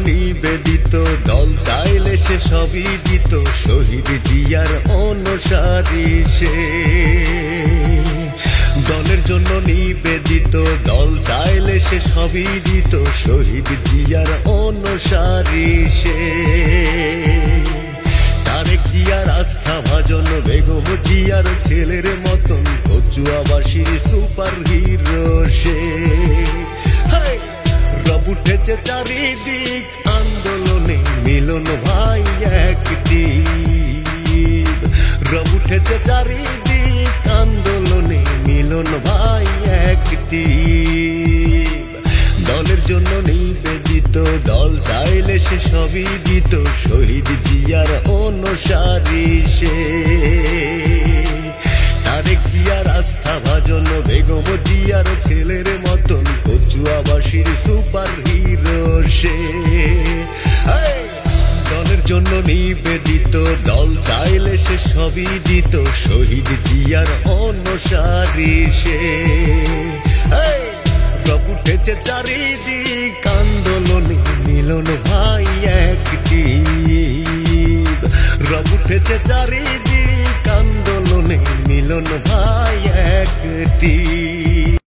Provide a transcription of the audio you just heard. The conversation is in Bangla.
নিবেদিত দল চাইলে সে সবই দিত শহীদ জিয়ার অনুসারী সে দলের জন্য নিবেদিত দল চাইলে সে সবই দিত শহীদ জিয়ার অনুসারী সে তারেক জিয়ার আস্থা ভাজন বেগম জিয়ার ছেলের মতন কচুয়াবাসীর সুপার হিরো সে রব উঠেছে চারিদিক আন্দোলনে মিলন ভাই একটি রব উঠেছে চারিদিক আন্দোলনে মিলন ভাই একটি দলের জন্য নিবেদিত দল চাইলে সে সবই দিত শহীদ জিয়ার অনুসারী সে তারেক জিয়ার আস্থা ভাজন বেগম জিয়ার ছেলের মতন কচুয়াবাসীর সুপার হিরো সে দলের জন্য নিবেদিত দল চাইলে সে সবই দিত শহীদ জিয়ার অনুসারী সে রব উঠেছে চারিদিক আন্দোলনে মিলন ভাই একটি রব উঠেছে চারিদিক আন্দোলনে মিলন ভাই একটি।